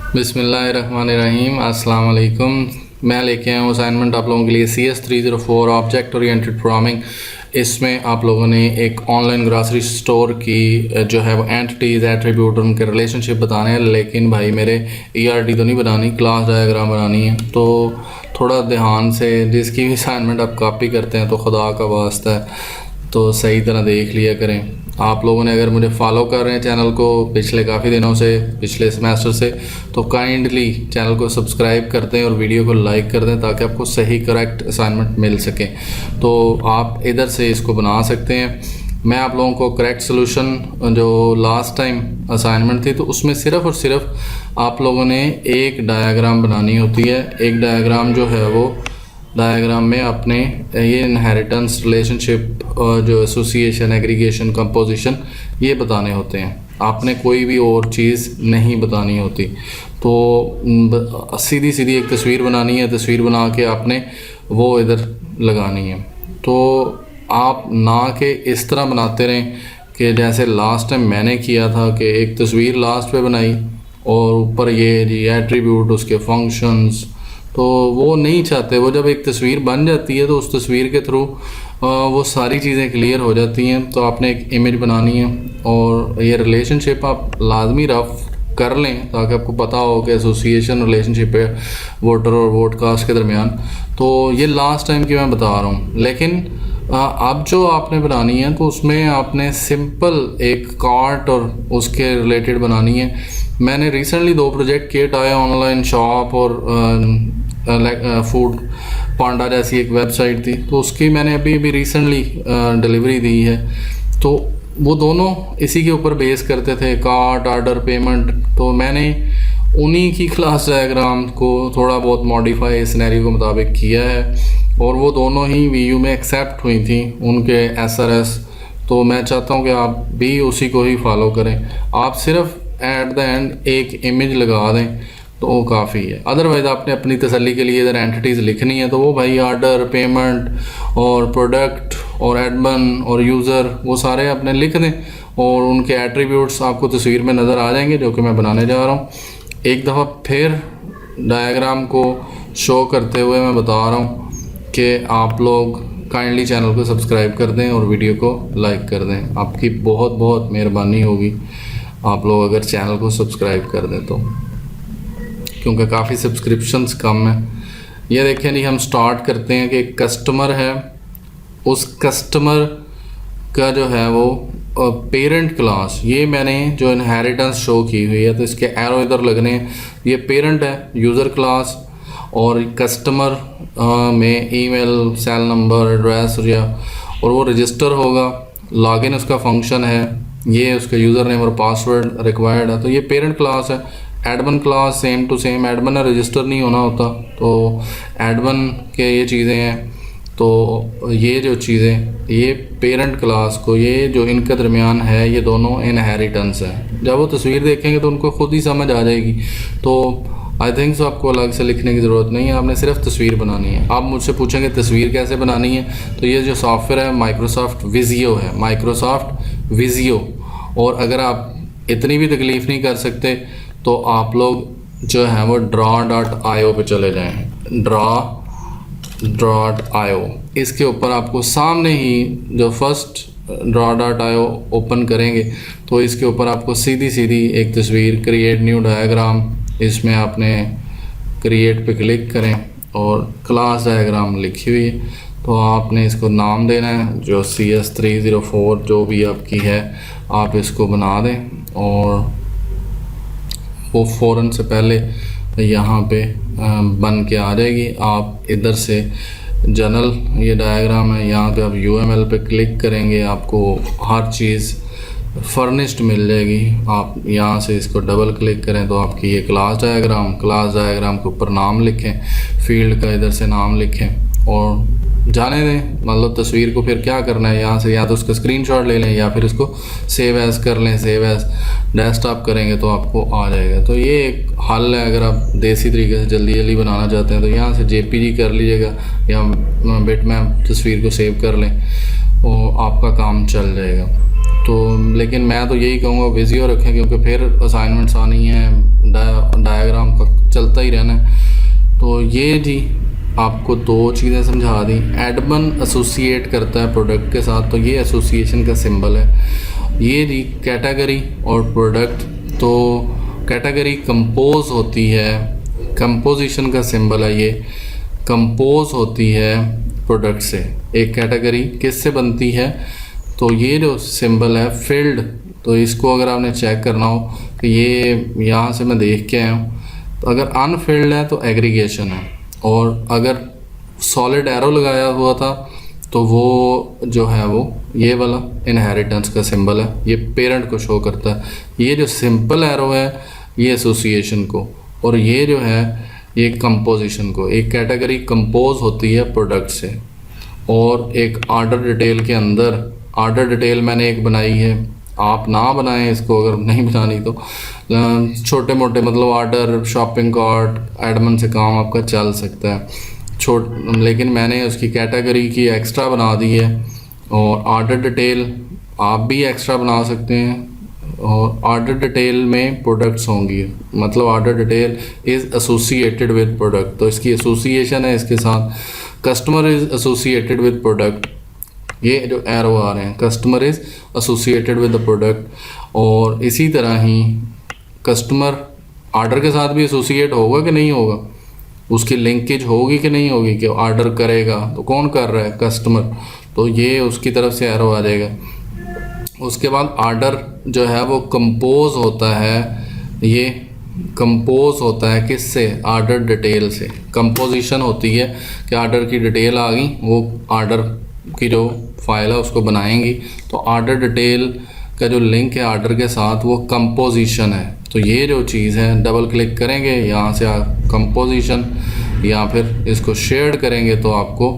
बिस्मिल्लाहिर्रहमानिर्रहीम, अस्सलाम वालेकुम। मैं लेके आया हूँ असाइनमेंट आप लोगों के लिए CS304 ऑब्जेक्ट ओरिएंटेड प्रोग्रामिंग। इसमें आप लोगों ने एक ऑनलाइन ग्रॉसरी स्टोर की जो है वो एंटिटीज़, एट्रीब्यूट, उनके रिलेशनशिप बताने हैं। लेकिन भाई मेरे ERD तो नहीं बनानी, क्लास डायग्राम बनानी है। तो थोड़ा ध्यान से, जिसकी भी असाइनमेंट आप कॉपी करते हैं तो खुदा का वास्ता है तो सही तरह देख लिया करें। आप लोगों ने अगर मुझे फॉलो कर रहे हैं चैनल को पिछले काफ़ी दिनों से, पिछले सेमेस्टर से, तो काइंडली चैनल को सब्सक्राइब कर दें और वीडियो को लाइक कर दें ताकि आपको सही करेक्ट असाइनमेंट मिल सके। तो आप इधर से इसको बना सकते हैं। मैं आप लोगों को करेक्ट सोल्यूशन, जो लास्ट टाइम असाइनमेंट थी तो उसमें सिर्फ़ और सिर्फ आप लोगों ने एक डायग्राम बनानी होती है। एक डायग्राम जो है वो डायग्राम में अपने ये इनहेरिटेंस, रिलेशनशिप, जो एसोसिएशन, एग्रीगेशन, कंपोजिशन, ये बताने होते हैं। आपने कोई भी और चीज़ नहीं बतानी होती। तो सीधी सीधी एक तस्वीर बनानी है, तस्वीर बना के आपने वो इधर लगानी है। तो आप ना के इस तरह बनाते रहें कि जैसे लास्ट टाइम मैंने किया था कि एक तस्वीर लास्ट पे बनाई और ऊपर ये जी एट्रीब्यूट, उसके फंक्शंस, तो वो नहीं चाहते। वो जब एक तस्वीर बन जाती है तो उस तस्वीर के थ्रू वो सारी चीज़ें क्लियर हो जाती हैं। तो आपने एक इमेज बनानी है और ये रिलेशनशिप आप लाजमी रफ कर लें ताकि आपको पता हो कि एसोसिएशन रिलेशनशिप है वोटर और वोट कास्ट के दरमियान। तो ये लास्ट टाइम की मैं बता रहा हूँ। लेकिन अब जो आपने बनानी है तो उसमें आपने सिंपल एक कार्ट और उसके रिलेटेड बनानी है। मैंने रिसेंटली 2 प्रोजेक्ट किए, टाया ऑनलाइन शॉप और फूड पांडा जैसी एक वेबसाइट थी, तो उसकी मैंने अभी रिसेंटली डिलीवरी दी है। तो वो दोनों इसी के ऊपर बेस करते थे, कार्ट, ऑर्डर, पेमेंट। तो मैंने उन्हीं की क्लास डायग्राम को थोड़ा बहुत मॉडिफाई सिनेरियो के मुताबिक किया है और वो दोनों ही VU में एक्सेप्ट हुई थी, उनके SRS। तो मैं चाहता हूँ कि आप भी उसी को ही फॉलो करें। आप सिर्फ एट द एंड एक इमेज लगा दें तो वो काफ़ी है। अदरवाइज़ आपने अपनी तसल्ली के लिए इधर एंटिटीज़ लिखनी है तो वो भाई ऑर्डर, पेमेंट और प्रोडक्ट और एडमिन और यूज़र, वो सारे आपने लिख दें और उनके एट्रीब्यूट्स आपको तस्वीर में नज़र आ जाएंगे, जो कि मैं बनाने जा रहा हूँ। एक दफ़ा फिर डायग्राम को शो करते हुए मैं बता रहा हूँ कि आप लोग काइंडली चैनल को सब्सक्राइब कर दें और वीडियो को लाइक कर दें। आपकी बहुत बहुत मेहरबानी होगी आप लोग अगर चैनल को सब्सक्राइब कर दें तो, क्योंकि काफ़ी सब्सक्रिप्शंस कम हैं। ये देखें जी, हम स्टार्ट करते हैं कि कस्टमर है, उस कस्टमर का जो है वो पेरेंट क्लास, ये मैंने जो इनहेरिटेंस शो की हुई है तो इसके एरो इधर लगने हैं। ये पेरेंट है, यूज़र क्लास, और कस्टमर में ईमेल, सेल नंबर, एड्रेस और वो रजिस्टर होगा। लॉगिन उसका फंक्शन है, ये उसका यूज़र नेम और पासवर्ड रिक्वायर्ड है। तो ये पेरेंट क्लास है। Admin class same to same, admin है, रजिस्टर नहीं होना होता। तो एडमिन के ये चीज़ें हैं। तो ये जो चीज़ें, ये पेरेंट क्लास को, ये जो इनके दरमियान है, ये दोनों इनहेरिटेंस है। जब वो तस्वीर देखेंगे तो उनको खुद ही समझ आ जाएगी। तो आई थिंक सो आपको अलग से लिखने की ज़रूरत नहीं है, आपने सिर्फ तस्वीर बनानी है। आप मुझसे पूछेंगे तस्वीर कैसे बनानी है, तो ये जो सॉफ्टवेयर है माइक्रोसॉफ्ट विजियो है, माइक्रोसॉफ्ट विजियो। और अगर आप इतनी भी तकलीफ़ नहीं कर सकते तो आप लोग जो है वो draw.io पे चले जाएं। draw.io, इसके ऊपर आपको सामने ही जो फर्स्ट draw.io ओपन करेंगे तो इसके ऊपर आपको सीधी सीधी एक तस्वीर, क्रिएट न्यू डायग्राम, इसमें आपने क्रिएट पे क्लिक करें और क्लास डायग्राम लिखी हुई है। तो आपने इसको नाम देना है, जो CS304 जो भी आपकी है आप इसको बना दें और वो फ़ौरन से पहले यहाँ पे बन के आ जाएगी। आप इधर से जनरल, ये डायग्राम है, यहाँ पे आप UML पे क्लिक करेंगे, आपको हर चीज़ फर्निश्ड मिल जाएगी। आप यहाँ से इसको डबल क्लिक करें तो आपकी ये क्लास डायग्राम के ऊपर नाम लिखें, फील्ड का इधर से नाम लिखें और जाने दें। मतलब तस्वीर को फिर क्या करना है, यहाँ से या तो उसका स्क्रीनशॉट ले लें या फिर इसको सेव एज़ कर लें। सेव एज़ डेस्कटॉप करेंगे तो आपको आ जाएगा। तो ये एक हल है अगर आप देसी तरीके से जल्दी जल्दी बनाना चाहते हैं तो यहाँ से JPG कर लीजिएगा या बिटमैप तस्वीर को सेव कर लें और आपका काम चल जाएगा। तो लेकिन मैं तो यही कहूँगा विजियो रखें, क्योंकि फिर असाइनमेंट्स आनी है, डायग्राम का चलता ही रहना है। तो ये जी आपको दो चीज़ें समझा दी। एडमन एसोसिएट करता है प्रोडक्ट के साथ, तो ये एसोसिएशन का सिंबल है। ये जी कैटेगरी और प्रोडक्ट, तो कैटेगरी कंपोज होती है, कंपोजिशन का सिंबल है ये, कंपोज होती है प्रोडक्ट से। एक कैटेगरी किस से बनती है, तो ये जो सिंबल है फील्ड, तो इसको अगर आपने चेक करना हो कि ये यहाँ से मैं देख के आया हूँ, तो अगर अनफिल्ड है तो एग्रीगेशन है, और अगर सॉलिड एरो लगाया हुआ था तो वो जो है वो ये वाला इनहेरिटेंस का सिंबल है, ये पेरेंट को शो करता है। ये जो सिंपल एरो है ये एसोसिएशन को, और ये जो है ये कंपोजिशन को। एक कैटेगरी कंपोज होती है प्रोडक्ट से, और एक ऑर्डर डिटेल के अंदर, ऑर्डर डिटेल मैंने एक बनाई है, आप ना बनाएं इसको अगर नहीं बनानी तो, छोटे मोटे मतलब ऑर्डर, शॉपिंग कार्ट, एडमन से काम आपका चल सकता है लेकिन मैंने उसकी कैटेगरी की एक्स्ट्रा बना दी है। और ऑर्डर डिटेल आप भी एक्स्ट्रा बना सकते हैं, और ऑर्डर डिटेल में प्रोडक्ट्स होंगी, मतलब order detail is associated with product, तो इसकी एसोसिएशन है इसके साथ। Customer is associated with product, ये जो एरो आ रहे हैं, customer is associated with the product. और इसी तरह ही कस्टमर ऑर्डर के साथ भी एसोसिएट होगा कि नहीं होगा, उसकी लिंकेज होगी कि नहीं होगी, कि ऑर्डर करेगा तो कौन कर रहा है, कस्टमर, तो ये उसकी तरफ से एरो आ जाएगा। उसके बाद ऑर्डर जो है वो कंपोज होता है, ये कंपोज होता है किससे, ऑर्डर डिटेल से। कंपोजिशन होती है कि ऑर्डर की डिटेल आ गई, वो ऑर्डर की जो फाइल है उसको बनाएंगी, तो ऑर्डर डिटेल का जो लिंक है ऑर्डर के साथ वो कंपोजिशन है। तो ये जो चीज़ है, डबल क्लिक करेंगे यहाँ से कंपोजिशन, या फिर इसको शेयर करेंगे तो आपको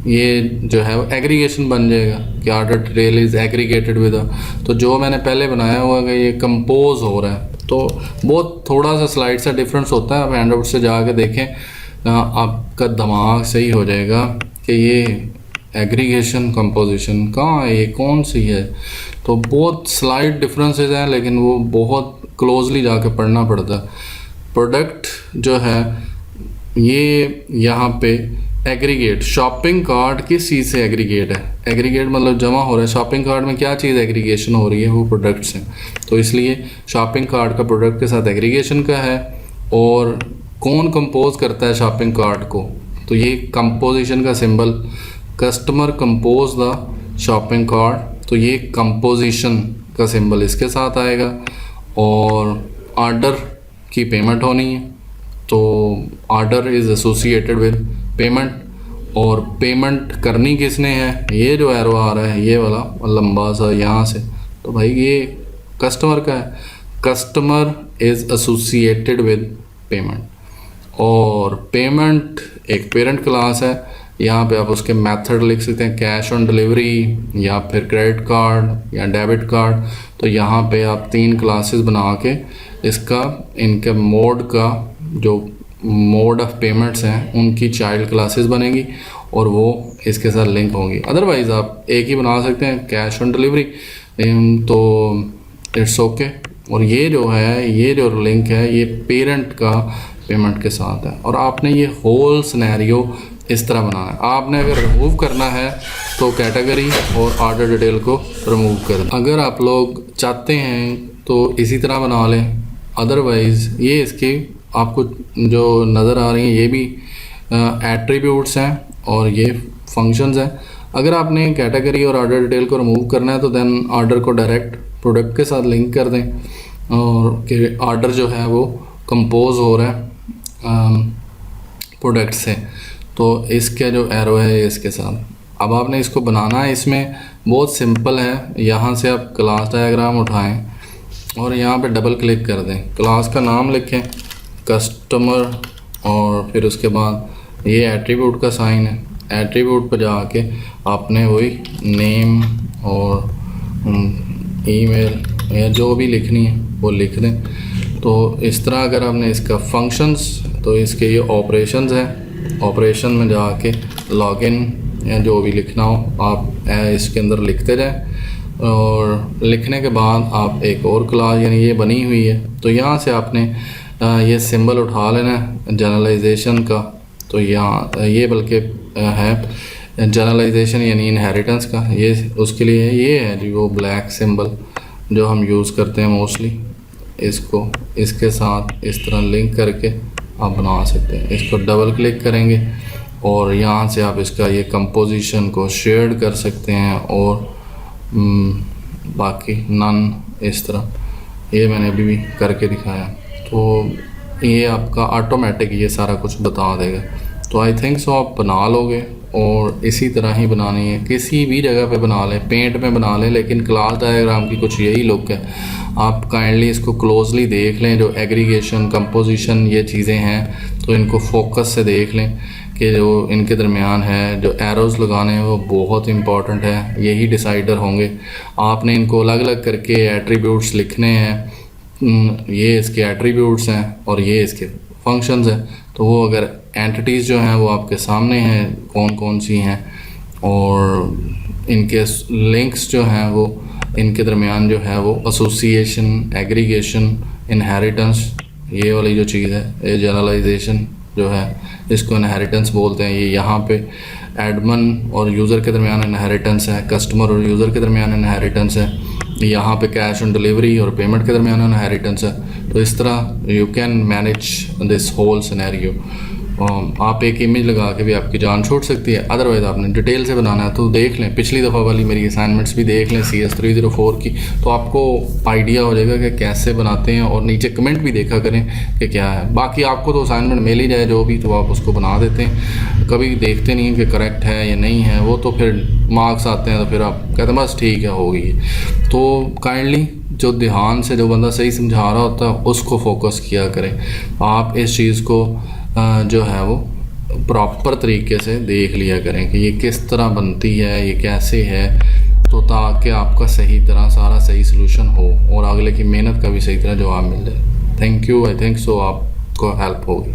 ये जो है वो एग्रीगेशन बन जाएगा कि order detail is aggregated with. तो जो मैंने पहले बनाया हुआ है ये कंपोज हो रहा है, तो बहुत थोड़ा सा स्लाइड सा डिफरेंस होता है। आप हैंडआउट से जाके देखें, आपका दिमाग सही हो जाएगा कि ये एग्रीगेशन कंपोजिशन कहाँ है, ये कौन सी है। तो बहुत स्लाइड डिफरेंसेस हैं, लेकिन वो बहुत क्लोजली जाके पढ़ना पड़ता है। प्रोडक्ट जो है ये यहाँ पे एग्रीगेट, शॉपिंग कार्ट किस चीज़ से एग्रीगेट है, एग्रीगेट मतलब जमा हो रहा है। शॉपिंग कार्ट में क्या चीज़ एग्रीगेशन हो रही है, वो प्रोडक्ट्स हैं, तो इसलिए शॉपिंग कार्ट का प्रोडक्ट के साथ एग्रीगेशन का है। और कौन कंपोज करता है शॉपिंग कार्ट को, तो ये कंपोजिशन का symbol, customer compose the shopping cart, तो ये कंपोजिशन का सिंबल इसके साथ आएगा। और ऑर्डर की पेमेंट होनी है, तो order is associated with payment, और पेमेंट करनी किसने है, ये जो एरो आ रहा है ये वाला लंबा सा यहाँ से, तो भाई ये कस्टमर का है, customer is associated with payment. और पेमेंट एक पेरेंट क्लास है, यहाँ पे आप उसके मेथड लिख सकते हैं, कैश ऑन डिलीवरी या फिर क्रेडिट कार्ड या डेबिट कार्ड। तो यहाँ पे आप 3 क्लासेस बना के इसका, इनके मोड का जो मोड ऑफ पेमेंट्स हैं उनकी चाइल्ड क्लासेस बनेगी, और वो इसके साथ लिंक होंगी। अदरवाइज़ आप एक ही बना सकते हैं, कैश ऑन डिलीवरी, तो इट्स ओके। और ये जो है, ये जो लिंक है ये पेरेंट का पेमेंट के साथ है। और आपने ये होल सिनेरियो इस तरह बनाना है। आपने अगर रिमूव करना है तो कैटेगरी और ऑर्डर डिटेल को रिमूव कर दें। अगर आप लोग चाहते हैं तो इसी तरह बना लें, अदरवाइज़ ये इसकी आपको जो नज़र आ रही हैं ये भी एट्रीब्यूट्स हैं और ये फंक्शंस हैं। अगर आपने कैटेगरी और ऑर्डर डिटेल को रिमूव करना है तो देन ऑर्डर को डायरेक्ट प्रोडक्ट के साथ लिंक कर दें, और कि ऑर्डर जो है वो कंपोज हो रहा है प्रोडक्ट से। तो इसका जो एरो है इसके साथ। अब आपने इसको बनाना है, इसमें बहुत सिंपल है। यहाँ से आप क्लास डायग्राम उठाएं और यहाँ पे डबल क्लिक कर दें, क्लास का नाम लिखें कस्टमर, और फिर उसके बाद ये एट्रीब्यूट का साइन है, एट्रीब्यूट पर जाके आपने वही नेम और ईमेल या जो भी लिखनी है वो लिख दें। तो इस तरह अगर आपने इसका फंक्शंस, तो इसके ये ऑपरेशंस हैं, ऑपरेशन में जाके लॉगिन या जो भी लिखना हो आप इसके अंदर लिखते जाएं। और लिखने के बाद आप एक और क्लास यानी ये बनी हुई है, तो यहाँ से आपने ये सिंबल उठा लेना है जनरलाइजेशन का। तो यहाँ ये बल्कि है जनरलाइजेशन यानी इनहेरिटेंस का, ये उसके लिए ये है जी वो ब्लैक सिंबल जो हम यूज़ करते हैं मोस्टली। इसको इसके साथ इस तरह लिंक करके आप बना सकते हैं। इसको डबल क्लिक करेंगे और यहाँ से आप इसका ये कंपोजिशन को शेयर कर सकते हैं और बाकी नन इस तरह ये मैंने अभी भी करके दिखाया, तो ये आपका ऑटोमेटिक ये सारा कुछ बता देगा। तो आई थिंक सो आप बना लोगे और इसी तरह ही बनानी है, किसी भी जगह पे बना लें, पेंट में बना लें, लेकिन क्लास डायग्राम की कुछ यही लुक है। आप काइंडली इसको क्लोजली देख लें, जो एग्रीगेशन कंपोजिशन ये चीज़ें हैं तो इनको फोकस से देख लें कि जो इनके दरमियान है जो एरोज़ लगाने हैं वो बहुत इंपॉर्टेंट है, यही डिसाइडर होंगे। आपने इनको अलग अलग करके एट्रीब्यूट्स लिखने हैं, ये इसके एट्रीब्यूट्स हैं और ये इसके फंक्शंस हैं। तो वो अगर एंटिटीज़ जो हैं वो आपके सामने हैं कौन कौन सी हैं, और इनके लिंक्स जो हैं वो इनके दरमियान जो है वो एसोसिएशन, एग्रीगेशन, इनहेरिटेंस, ये वाली जो चीज़ है ये जनरलाइजेशन जो है इसको इनहेरिटेंस बोलते हैं। ये यहाँ पे एडमिन और यूज़र के दरमियान इनहेरिटेंस है, कस्टमर और यूज़र के दरमियान इनहेरिटेंस है, यहाँ पे कैश ऑन डिलीवरी और पेमेंट के दरमियान इनहेरिटेंस है। तो इस तरह you can manage this whole scenario. आप एक इमेज लगा के भी आपकी जान छूट सकती है, अदरवाइज़ आपने डिटेल से बनाना है तो देख लें, पिछली दफ़ा वाली मेरी असाइनमेंट्स भी देख लें CS 304 की, तो आपको आइडिया हो जाएगा कि कैसे बनाते हैं। और नीचे कमेंट भी देखा करें कि क्या है। बाकी आपको तो असाइनमेंट मिल ही जाए जो भी, तो आप उसको बना देते हैं, कभी देखते नहीं कि करेक्ट है या नहीं है, वो तो फिर मार्क्स आते हैं तो फिर आप कहते हैं बस ठीक है हो गई। तो काइंडली जो ध्यान से जो बंदा सही समझा रहा होता है उसको फोकस किया करें। आप इस चीज़ को जो है वो प्रॉपर तरीके से देख लिया करें कि ये किस तरह बनती है, ये कैसे है, तो ताकि आपका सही तरह सारा सही सलूशन हो और अगले की मेहनत का भी सही तरह जवाब मिल जाए। Thank you. I think so आपको हेल्प होगी।